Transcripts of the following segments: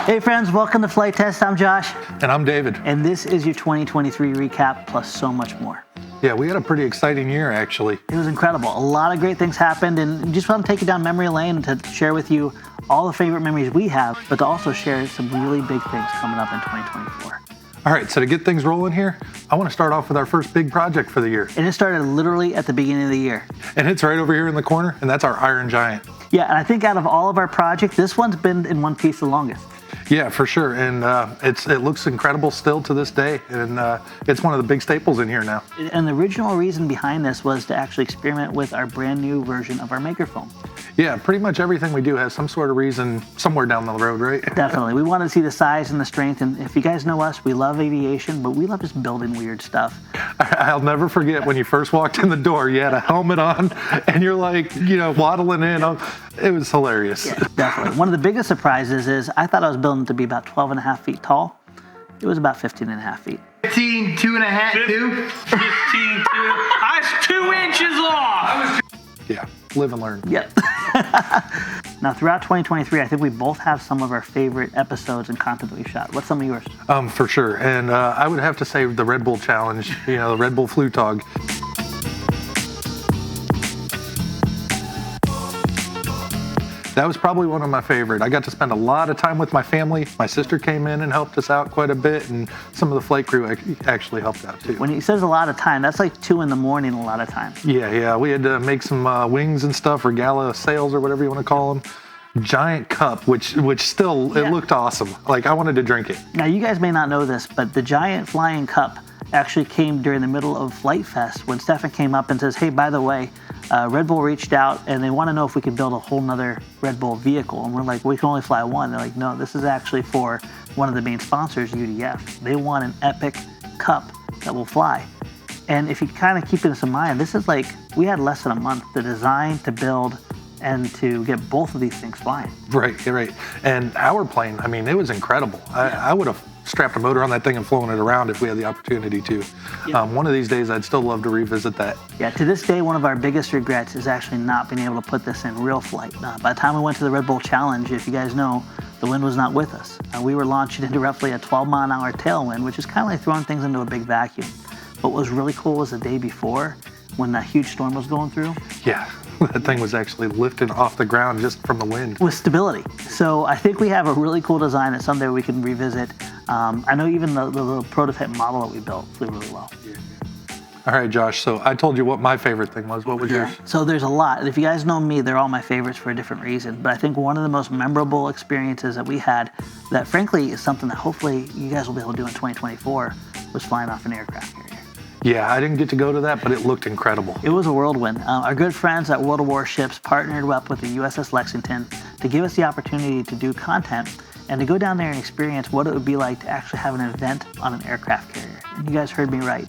Hey friends, welcome to Flitetest. I'm Josh. And I'm David. And this is your 2023 recap plus so much more. Yeah, we had a pretty exciting year actually. It was incredible. A lot of great things happened, and just want to take you down memory lane to share with you all the favorite memories we have, but to also share some really big things coming up in 2024. All right, so to get things rolling here, I want to start off with our first big project for the year. And it started literally at the beginning of the year. And it's right over here in the corner, and that's our Iron Giant. Yeah, and I think out of all of our projects, this one's been in one piece the longest. Yeah, for sure, and it looks incredible still to this day, and it's one of the big staples in here now. And the original reason behind this was to actually experiment with our brand new version of our maker foam. Yeah, pretty much everything we do has some sort of reason somewhere down the road, right? Definitely. We want to see the size and the strength, and if you guys know us, we love aviation, but we love just building weird stuff. I'll never forget when you first walked in the door, you had a helmet on, and you're like, waddling in. It was hilarious. Yeah, definitely. One of the biggest surprises is I thought I was building to be about 12 and a half feet tall. It was about 15 and a half feet. 15, 2.5, 2? 15, 2. I was 2 inches off. Yeah, live and learn. Yep. Now, throughout 2023, I think we both have some of our favorite episodes and content that we've shot. What's some of yours? For sure. And I would have to say the Red Bull Challenge, the Red Bull Flutog. That was probably one of my favorite. I got to spend a lot of time with my family. My sister came in and helped us out quite a bit, and some of the flight crew actually helped out too. When he says a lot of time, that's like 2 in the morning a lot of time. Yeah. We had to make some wings and stuff, or gala sails, or whatever you want to call them. Giant cup, which still, it looked awesome. Like, I wanted to drink it. Now, you guys may not know this, but the giant flying cup actually came during the middle of Flitefest when Stefan came up and says, hey, by the way, Red Bull reached out and they want to know if we can build a whole nother Red Bull vehicle. And we're like, we can only fly one. They're like, no, this is actually for one of the main sponsors, UDF. They want an epic cup that will fly. And if you kind of keep this in mind, this is like, we had less than a month to design, to build, and to get both of these things flying. Right. And our plane, it was incredible. I would have strapped a motor on that thing and flown it around if we had the opportunity to. Yeah. One of these days, I'd still love to revisit that. Yeah, to this day, one of our biggest regrets is actually not being able to put this in real flight. By the time we went to the Red Bull Challenge, if you guys know, the wind was not with us. We were launching into roughly a 12-mile-an-hour tailwind, which is kind of like throwing things into a big vacuum. But what was really cool was the day before, when that huge storm was going through. Yeah. That thing was actually lifted off the ground just from the wind. With stability. So I think we have a really cool design that someday we can revisit. I know even the little prototype model that we built flew really well. All right, Josh, so I told you what my favorite thing was. What was yours? So there's a lot. If you guys know me, they're all my favorites for a different reason. But I think one of the most memorable experiences that we had that frankly is something that hopefully you guys will be able to do in 2024 was flying off an aircraft carrier. Yeah, I didn't get to go to that, but it looked incredible. It was a whirlwind. Our good friends at World of Warships partnered up with the USS Lexington to give us the opportunity to do content and to go down there and experience what it would be like to actually have an event on an aircraft carrier. And you guys heard me right.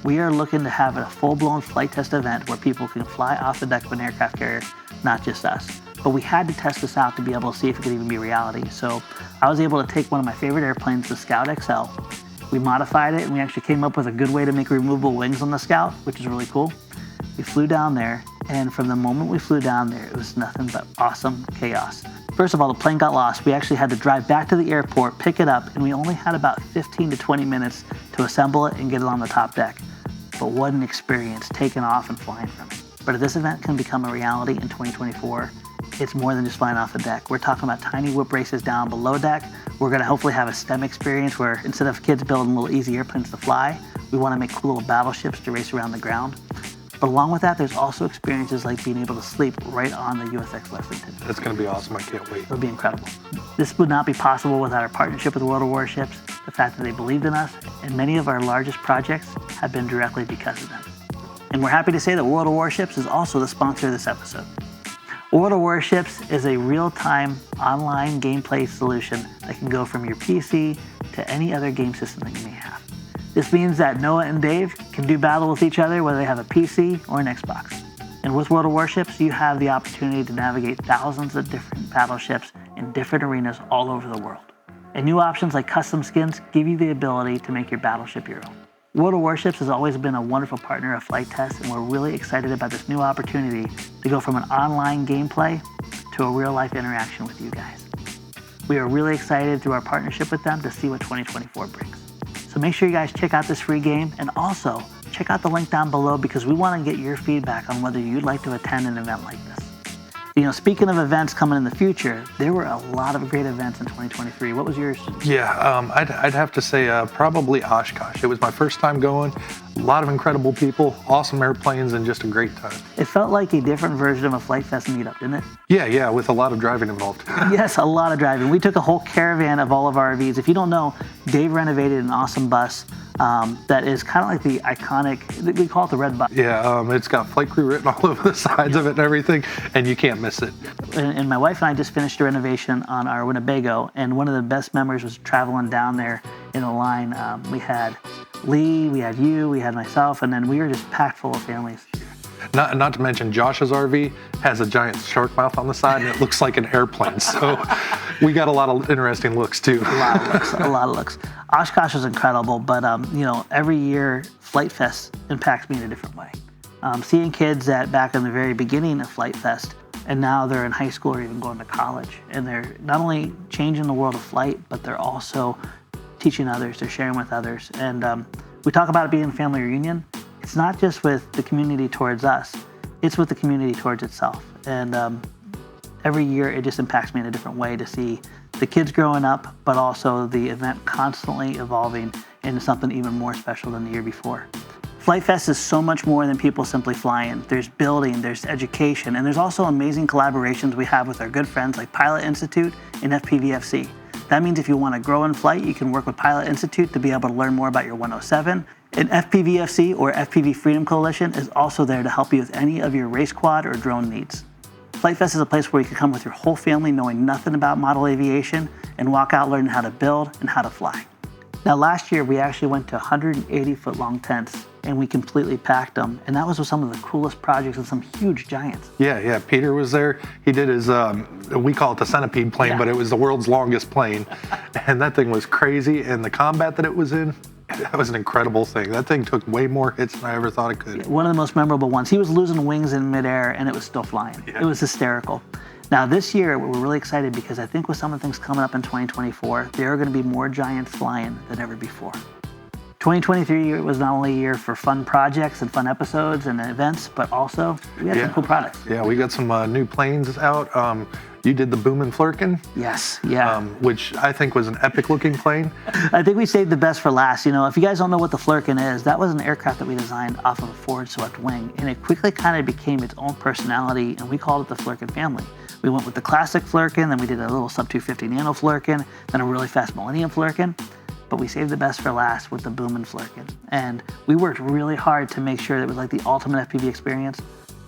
We are looking to have a full-blown flight test event where people can fly off the deck of an aircraft carrier, not just us. But we had to test this out to be able to see if it could even be reality. So I was able to take one of my favorite airplanes, the Scout XL. We modified it, and we actually came up with a good way to make removable wings on the Scout, which is really cool. We flew down there, and from the moment we flew down there, it was nothing but awesome chaos. First of all, the plane got lost. We actually had to drive back to the airport, pick it up, and we only had about 15 to 20 minutes to assemble it and get it on the top deck. But what an experience taking off and flying from it. But if this event can become a reality in 2024, it's more than just flying off the deck. We're talking about tiny whip races down below deck. We're going to hopefully have a STEM experience where instead of kids building little easy airplanes to fly, we want to make cool little battleships to race around the ground. But along with that, there's also experiences like being able to sleep right on the USS Lexington. That's going to be awesome. I can't wait. It'll be incredible. This would not be possible without our partnership with World of Warships, the fact that they believed in us, and many of our largest projects have been directly because of them. And we're happy to say that World of Warships is also the sponsor of this episode. World of Warships is a real-time online gameplay solution that can go from your PC to any other game system that you may have. This means that Noah and Dave can do battle with each other whether they have a PC or an Xbox. And with World of Warships, you have the opportunity to navigate thousands of different battleships in different arenas all over the world. And new options like custom skins give you the ability to make your battleship your own. World of Warships has always been a wonderful partner of Flitetest, and we're really excited about this new opportunity to go from an online gameplay to a real-life interaction with you guys. We are really excited through our partnership with them to see what 2024 brings. So make sure you guys check out this free game, and also check out the link down below because we want to get your feedback on whether you'd like to attend an event like this. You know, speaking of events coming in the future, there were a lot of great events in 2023. What was yours? Yeah, I'd have to say probably Oshkosh. It was my first time going. A lot of incredible people, awesome airplanes, and just a great time. It felt like a different version of a Flitefest meetup, didn't it? Yeah, with a lot of driving involved. Yes, a lot of driving. We took a whole caravan of all of our RVs. If you don't know, Dave renovated an awesome bus that is kind of like the iconic, we call it the red bus. Yeah, it's got Flight Crew written all over the sides of it and everything, and you can't miss it. And my wife and I just finished a renovation on our Winnebago, and one of the best memories was traveling down there in a line. We had Lee, we had you, we had myself, and then we were just packed full of families. Not to mention Josh's RV has a giant shark mouth on the side and it looks like an airplane. So we got a lot of interesting looks too. A lot of looks. Oshkosh was incredible, but you know, every year Flitefest impacts me in a different way. Seeing kids that back in the very beginning of Flitefest, and now they're in high school or even going to college, and they're not only changing the world of flight, but they're also teaching others, they're sharing with others. And we talk about it being a family reunion. It's not just with the community towards us, it's with the community towards itself. And every year it just impacts me in a different way to see the kids growing up, but also the event constantly evolving into something even more special than the year before. Flitefest is so much more than people simply flying. There's building, there's education, and there's also amazing collaborations we have with our good friends like Pilot Institute and FPVFC. That means if you want to grow in flight, you can work with Pilot Institute to be able to learn more about your 107. And FPVFC, or FPV Freedom Coalition, is also there to help you with any of your race quad or drone needs. Flitefest is a place where you can come with your whole family knowing nothing about model aviation and walk out learning how to build and how to fly. Now last year we actually went to 180-foot long tents and we completely packed them, and that was with some of the coolest projects and some huge giants. Yeah, Peter was there. He did his, we call it the centipede plane, but it was the world's longest plane. And that thing was crazy, and the combat that it was in, that was an incredible thing. That thing took way more hits than I ever thought it could. One of the most memorable ones. He was losing wings in midair and it was still flying. Yeah. It was hysterical. Now this year, we're really excited because I think with some of the things coming up in 2024, there are going to be more giants flying than ever before. 2023 was not only a year for fun projects and fun episodes and events, but also we had some cool products. Yeah, we got some new planes out. You did the Boom and Flurkin. Yes, yeah. Which I think was an epic looking plane. I think we saved the best for last. You know, if you guys don't know what the Flurkin is, that was an aircraft that we designed off of a forward swept wing, and it quickly kind of became its own personality, and we called it the Flurkin family. We went with the classic Flurkin, then we did a little sub 250 nano Flurkin, then a really fast Millennium Flurkin. But we saved the best for last with the Boom and Flurkin. And we worked really hard to make sure that it was like the ultimate FPV experience.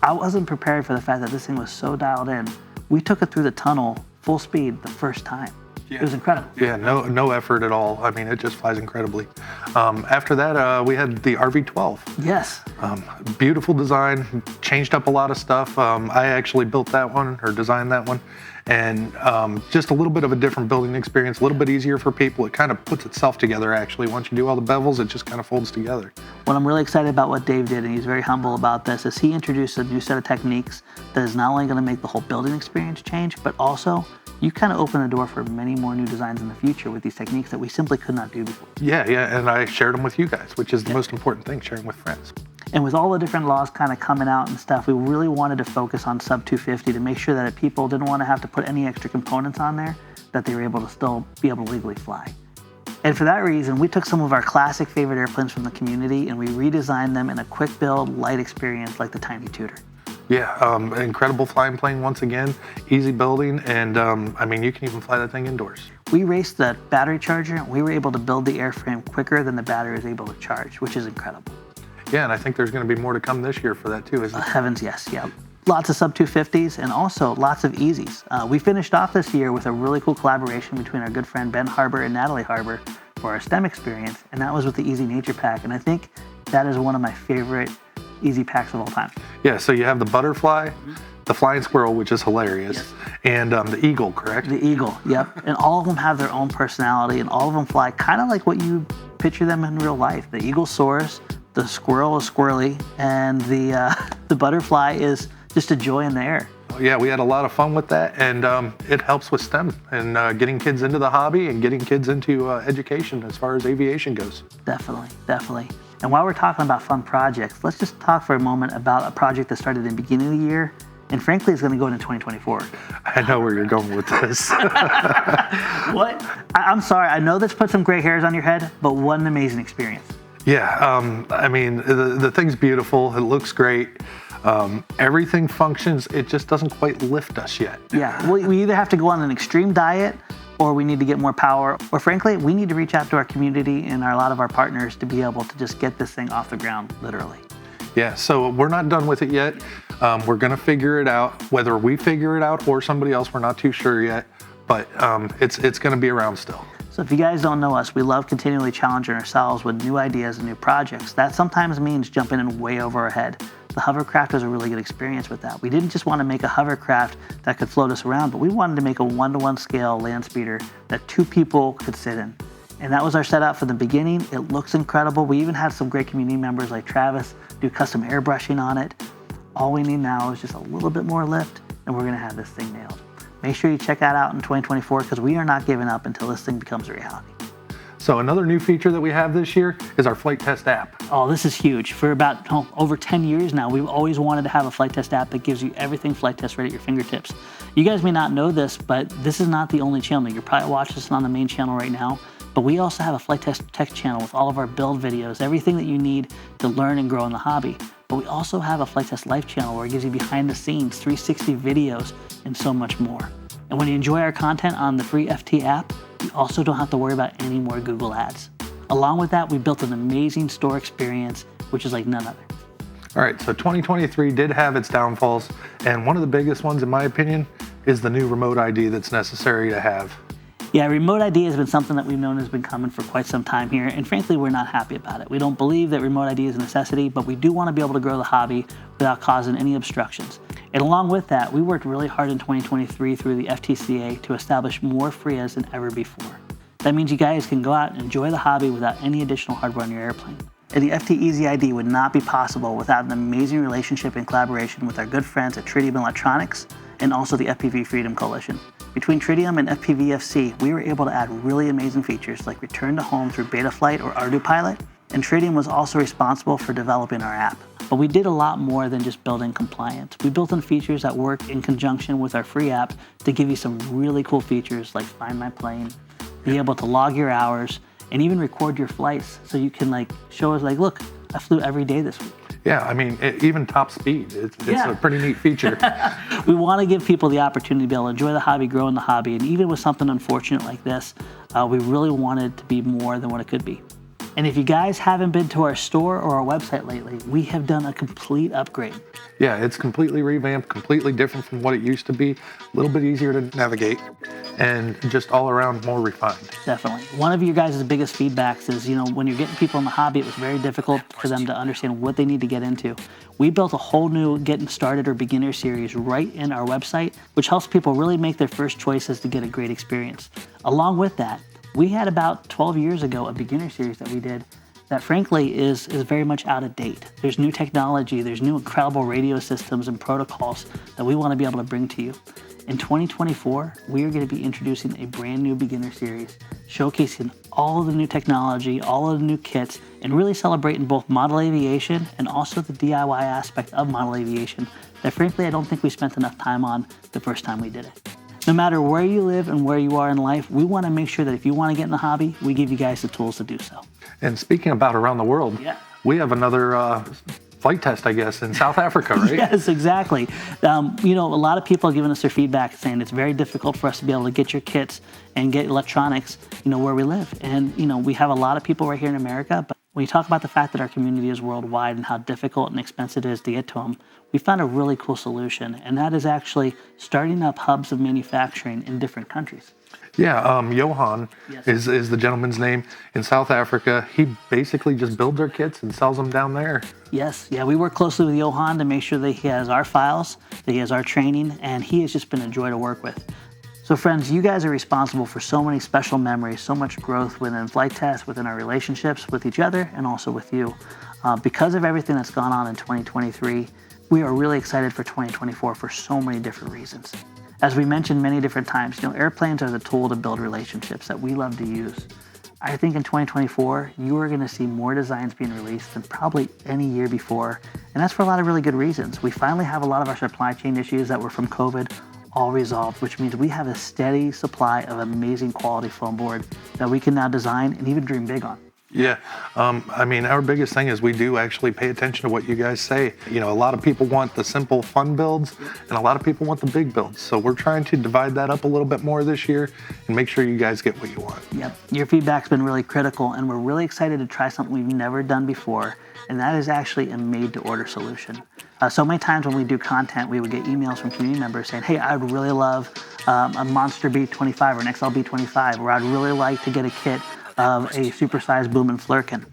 I wasn't prepared for the fact that this thing was so dialed in. We took it through the tunnel full speed the first time. Yeah. It was incredible. Yeah, no effort at all. I mean, it just flies incredibly. After that, we had the RV-12. Yes. Beautiful design, changed up a lot of stuff. I actually built that one, or designed that one. And just a little bit of a different building experience, a little bit easier for people. It kind of puts itself together, actually. Once you do all the bevels, it just kind of folds together. What I'm really excited about what Dave did, and he's very humble about this, is he introduced a new set of techniques that is not only going to make the whole building experience change, but also you kind of open the door for many more new designs in the future with these techniques that we simply could not do before. Yeah, and I shared them with you guys, which is the most important thing, sharing with friends. And with all the different laws kind of coming out and stuff, we really wanted to focus on sub 250 to make sure that if people didn't want to have to put any extra components on there, that they were able to still be able to legally fly. And for that reason, we took some of our classic favorite airplanes from the community and we redesigned them in a quick build, light experience like the Tiny Tutor. Yeah, incredible flying plane once again, easy building, and I mean, you can even fly that thing indoors. We raced the battery charger and we were able to build the airframe quicker than the battery was able to charge, which is incredible. Yeah, and I think there's going to be more to come this year for that too, isn't there? Heavens, yes, yeah. Lots of sub 250s and also lots of easies. We finished off this year with a really cool collaboration between our good friend Ben Harbor and Natalie Harbor for our STEM experience, and that was with the Easy Nature Pack, and I think that is one of my favorite easy packs of all time. Yeah, so you have the butterfly, the flying squirrel, which is hilarious, and the eagle, correct? The eagle, yep. And all of them have their own personality, and all of them fly kind of like what you picture them in real life. The eagle soars, the squirrel is squirrely, and the butterfly is just a joy in the air. yeah, we had a lot of fun with that, and it helps with STEM and getting kids into the hobby and getting kids into education as far as aviation goes. Definitely, definitely. And while we're talking about fun projects, let's just talk for a moment about a project that started in the beginning of the year, and frankly, is going to go into 2024. I know where you're going with this. What? I'm sorry, I know this put some gray hairs on your head, but what an amazing experience. Yeah, I mean, the thing's beautiful. It looks great. Everything functions. It just doesn't quite lift us yet. Yeah, we either have to go on an extreme diet, or we need to get more power, or frankly, we need to reach out to our community and a lot of our partners to be able to just get this thing off the ground, literally. Yeah, so we're not done with it yet. We're gonna figure it out. Whether we figure it out or somebody else, we're not too sure yet, but it's gonna be around still. So if you guys don't know us, we love continually challenging ourselves with new ideas and new projects. That sometimes means jumping in way over our head. The hovercraft was a really good experience with that. We didn't just want to make a hovercraft that could float us around, but we wanted to make a 1-to-1 scale land speeder that 2 people could sit in. And that was our setup from the beginning. It looks incredible. We even had some great community members like Travis do custom airbrushing on it. All we need now is just a little bit more lift, and we're gonna have this thing nailed. Make sure you check that out in 2024, because we are not giving up until this thing becomes a reality. So another new feature that we have this year is our Flitetest app. Oh, this is huge. For about over 10 years now, we've always wanted to have a Flitetest app that gives you everything Flitetest right at your fingertips. You guys may not know this, but this is not the only channel. You're probably watching this on the main channel right now, but we also have a Flitetest Tech channel with all of our build videos, everything that you need to learn and grow in the hobby. But we also have a Flitetest Life channel where it gives you behind the scenes, 360 videos, and so much more. And when you enjoy our content on the free FT app, you also don't have to worry about any more Google ads. Along with that, we built an amazing store experience, which is like none other. All right, so 2023 did have its downfalls, and one of the biggest ones, in my opinion, is the new remote ID that's necessary to have. Yeah, remote ID has been something that we've known has been coming for quite some time here, and frankly, we're not happy about it. We don't believe that remote ID is a necessity, but we do want to be able to grow the hobby without causing any obstructions. And along with that, we worked really hard in 2023 through the FTCA to establish more FRIAs than ever before. That means you guys can go out and enjoy the hobby without any additional hardware on your airplane. And the FT Easy ID would not be possible without an amazing relationship and collaboration with our good friends at Tritium Electronics and also the FPV Freedom Coalition. Between Tritium and FPVFC, we were able to add really amazing features like return to home through Betaflight or Ardu Pilot, and Tritium was also responsible for developing our app. But we did a lot more than just building compliance. We built in features that work in conjunction with our free app to give you some really cool features like Find My Plane, be able to log your hours, and even record your flights so you can show us look, I flew every day this week. Yeah, I mean, even top speed, it's a pretty neat feature. We want to give people the opportunity to be able to enjoy the hobby, grow in the hobby, and even with something unfortunate like this, we really wanted to be more than what it could be. And if you guys haven't been to our store or our website lately, we have done a complete upgrade. Yeah, it's completely revamped, completely different from what it used to be, a little bit easier to navigate, and just all around more refined. Definitely. One of your guys' biggest feedbacks is, when you're getting people in the hobby, it was very difficult for them to understand what they need to get into. We built a whole new Getting Started or Beginner series right in our website, which helps people really make their first choices to get a great experience. Along with that, we had about 12 years ago a beginner series that we did that frankly is very much out of date. There's new technology, there's new incredible radio systems and protocols that we want to be able to bring to you. In 2024, we are going to be introducing a brand new beginner series, showcasing all of the new technology, all of the new kits, and really celebrating both model aviation and also the DIY aspect of model aviation that frankly I don't think we spent enough time on the first time we did it. No matter where you live and where you are in life, we want to make sure that if you want to get in the hobby, we give you guys the tools to do so. And speaking about around the world, we have another Flitetest, I guess, in South Africa, right? Yes, exactly. A lot of people have given us their feedback saying it's very difficult for us to be able to get your kits and get electronics, where we live. And, we have a lot of people right here in America, but when you talk about the fact that our community is worldwide and how difficult and expensive it is to get to them, we found a really cool solution, and that is actually starting up hubs of manufacturing in different countries. Yeah, Johan is the gentleman's name in South Africa. He basically just builds our kits and sells them down there. Yes, we work closely with Johan to make sure that he has our files, that he has our training, and he has just been a joy to work with. So friends, you guys are responsible for so many special memories, so much growth within Flitetest, within our relationships with each other, and also with you. Because of everything that's gone on in 2023, We are really excited for 2024 for so many different reasons. As we mentioned many different times, airplanes are the tool to build relationships that we love to use. I think in 2024, you are going to see more designs being released than probably any year before, and that's for a lot of really good reasons. We finally have a lot of our supply chain issues that were from COVID all resolved, which means we have a steady supply of amazing quality foam board that we can now design and even dream big on. Yeah, I mean, our biggest thing is we do actually pay attention to what you guys say. A lot of people want the simple, fun builds, and a lot of people want the big builds. So we're trying to divide that up a little bit more this year and make sure you guys get what you want. Yep, your feedback's been really critical, and we're really excited to try something we've never done before, and that is actually a made-to-order solution. So many times when we do content, we would get emails from community members saying, hey, I would really love a Monster B25 or an XL B25, or I'd really like to get a kit of a supersized boom and flirkin.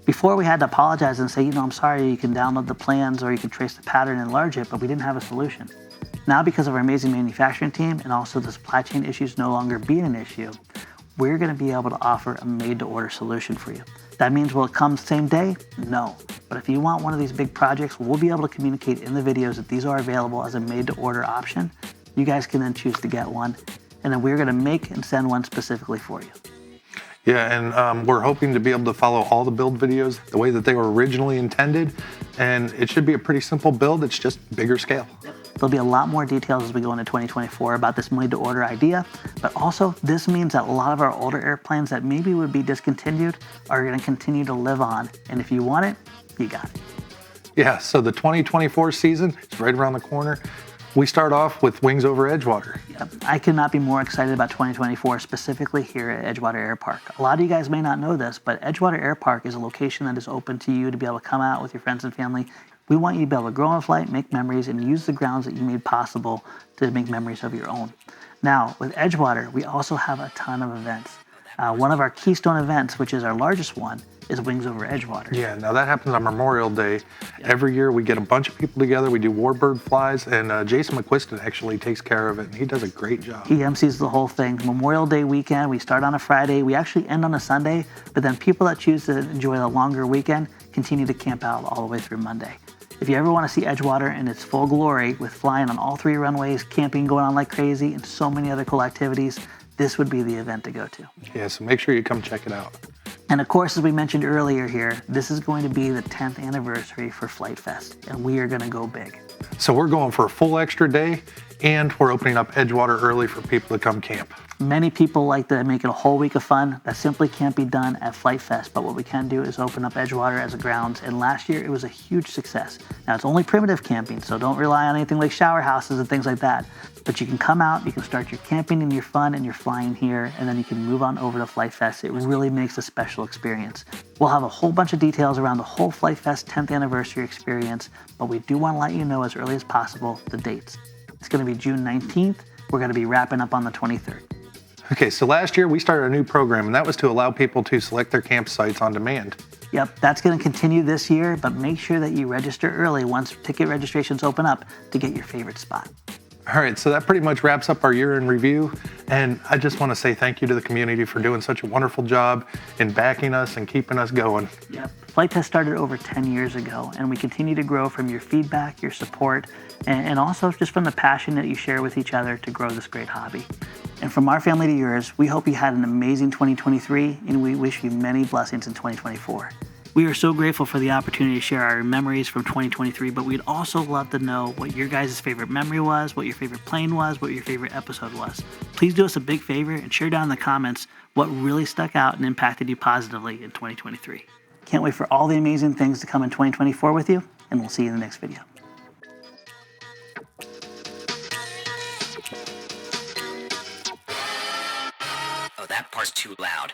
Before, we had to apologize and say, I'm sorry, you can download the plans or you can trace the pattern and enlarge it, but we didn't have a solution. Now, because of our amazing manufacturing team and also the supply chain issues no longer being an issue, we're going to be able to offer a made-to-order solution for you. That means will it come same day? No. But if you want one of these big projects, we'll be able to communicate in the videos that these are available as a made-to-order option. You guys can then choose to get one, and then we're going to make and send one specifically for you. Yeah, and we're hoping to be able to follow all the build videos the way that they were originally intended, and it should be a pretty simple build. It's just bigger scale. There'll be a lot more details as we go into 2024 about this made-to-order idea, but also this means that a lot of our older airplanes that maybe would be discontinued are going to continue to live on, and if you want it, you got it. Yeah, so the 2024 season is right around the corner. We start off with Wings Over Edgewater. Yep. I could not be more excited about 2024, specifically here at Edgewater Airpark. A lot of you guys may not know this, but Edgewater Airpark is a location that is open to you to be able to come out with your friends and family. We want you to be able to grow on flight, make memories, and use the grounds that you made possible to make memories of your own. Now, with Edgewater, we also have a ton of events. One of our keystone events, which is our largest one, is Wings Over Edgewater. Yeah, now that happens on Memorial Day. Yep. Every year we get a bunch of people together, we do warbird flies, and Jason McQuiston actually takes care of it, and he does a great job. He MCs the whole thing. Memorial Day weekend, we start on a Friday, we actually end on a Sunday, but then people that choose to enjoy the longer weekend continue to camp out all the way through Monday. If you ever want to see Edgewater in its full glory with flying on all 3 runways, camping going on like crazy, and so many other cool activities, this would be the event to go to. Yeah, so make sure you come check it out. And of course, as we mentioned earlier here, this is going to be the 10th anniversary for Flitefest, and we are going to go big. So we're going for a full extra day, and we're opening up Edgewater early for people to come camp. Many people like to make it a whole week of fun. That simply can't be done at Flitefest, but what we can do is open up Edgewater as a grounds, and last year it was a huge success. Now, it's only primitive camping, so don't rely on anything like shower houses and things like that. But you can come out, you can start your camping and your fun and your flying here, and then you can move on over to Flitefest. It really makes a special experience. We'll have a whole bunch of details around the whole Flitefest 10th anniversary experience, but we do want to let you know as early as possible the dates. It's going to be June 19th. We're going to be wrapping up on the 23rd. Okay, so last year we started a new program, and that was to allow people to select their campsites on demand. Yep, that's going to continue this year, but make sure that you register early once ticket registrations open up to get your favorite spot. All right, so that pretty much wraps up our year in review, and I just want to say thank you to the community for doing such a wonderful job in backing us and keeping us going. Yep. Flitetest started over 10 years ago, and we continue to grow from your feedback, your support, and also just from the passion that you share with each other to grow this great hobby. And from our family to yours, we hope you had an amazing 2023, and we wish you many blessings in 2024. We are so grateful for the opportunity to share our memories from 2023, but we'd also love to know what your guys' favorite memory was, what your favorite plane was, what your favorite episode was. Please do us a big favor and share down in the comments what really stuck out and impacted you positively in 2023. Can't wait for all the amazing things to come in 2024 with you, and we'll see you in the next video. Oh, that part's too loud.